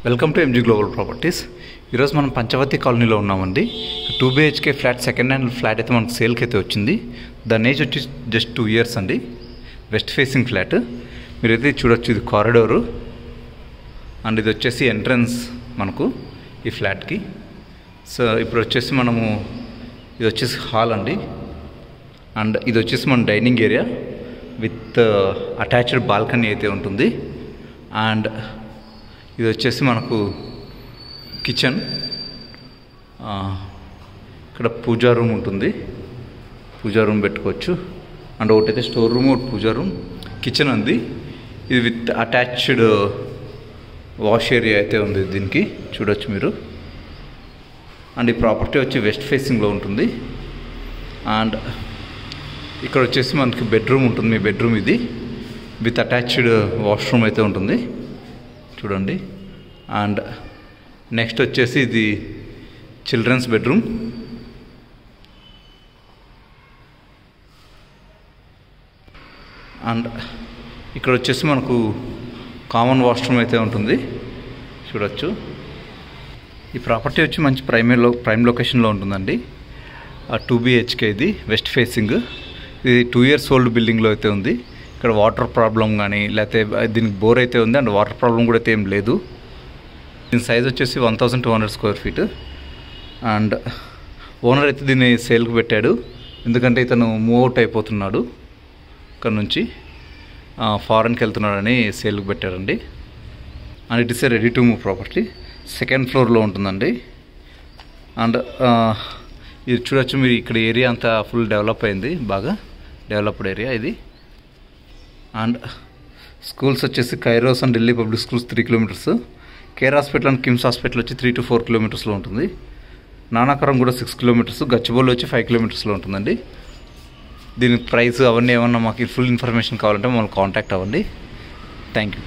Welcome to MG global properties. ఈరోజు మనం పంచవతి కాలనీలో ఉన్నామండి. 2 BHK flat, second hand flat అయితే మనకు సేల్కి అయితే వచ్చింది. దాని ఏజ్ వచ్చి జస్ట్ 2 years అండి. West facing flat. మీరైతే చూడొచ్చు, ఇది కారిడోరు అండ్ ఇది వచ్చేసి ఎంట్రన్స్ మనకు ఈ ఫ్లాట్కి. సో ఇప్పుడు వచ్చేసి మనము ఇది వచ్చేసి హాల్ అండి. అండ్ ఇది వచ్చేసి మన dining area with attached balcony అయితే ఉంటుంది. అండ్ ఇది వచ్చేసి మనకు కిచెన్. ఇక్కడ పూజా రూమ్ ఉంటుంది, పూజా రూమ్ పెట్టుకోవచ్చు. అండ్ ఒకటైతే స్టోర్ రూమ్, ఒకటి పూజా రూమ్. కిచెన్ ఉంది, ఇది విత్ అటాచ్డ్ వాష్ ఏరియా అయితే ఉంది దీనికి, చూడొచ్చు మీరు. అండ్ ఈ ప్రాపర్టీ వచ్చి వెస్ట్ ఫేసింగ్లో ఉంటుంది. అండ్ ఇక్కడ వచ్చేసి మనకి బెడ్రూమ్ ఉంటుంది, మీ బెడ్రూమ్ ఇది విత్ అటాచ్డ్ వాష్రూమ్ అయితే ఉంటుంది, చూడండి. అండ్ నెక్స్ట్ వచ్చేసి ఇది చిల్డ్రన్స్ బెడ్రూమ్. అండ్ ఇక్కడ వచ్చేసి మనకు కామన్ వాష్రూమ్ అయితే ఉంటుంది, చూడొచ్చు. ఈ ప్రాపర్టీ వచ్చి మంచి ప్రైమ్ లొకేషన్లో ఉంటుందండి. 2 BHK ఇది వెస్ట్ ఫేసింగ్. ఇది 2 years ఓల్డ్ బిల్డింగ్లో అయితే ఉంది. ఇక్కడ వాటర్ ప్రాబ్లం కానీ లేకపోతే దీనికి బోర్ అయితే ఉంది. అండ్ వాటర్ ప్రాబ్లం కూడా అయితే ఏం లేదు. దీని సైజ్ వచ్చేసి 1200 square feet. అండ్ ఓనర్ అయితే దీన్ని సేల్కి పెట్టాడు, ఎందుకంటే ఇతను మూవ్ అవుట్ అయిపోతున్నాడు ఇక్కడ నుంచి, ఫారెన్కి వెళ్తున్నాడని సేల్కి పెట్టారండి. And it is a ready to move property. Second ఫ్లోర్లో ఉంటుందండి. అండ్ ఇది చూడొచ్చు మీరు, ఇక్కడ ఏరియా అంతా ఫుల్ డెవలప్ అయింది, బాగా డెవలప్డ్ ఏరియా ఇది. అండ్ స్కూల్స్ వచ్చేసి kairos and Delhi public schools 3 kilometers. Care hospital and KIMS hospital వచ్చి 3 to 4 kilometersలో ఉంటుంది. నానాకరం కూడా 6 kilometers. గచ్చిబౌలి వచ్చి 5 kilometersలో ఉంటుందండి. దీని ప్రైస్ అవన్నీ ఏమన్నా మాకు ఫుల్ ఇన్ఫర్మేషన్ కావాలంటే మమ్మల్ని కాంటాక్ట్ అవ్వండి. Thank you.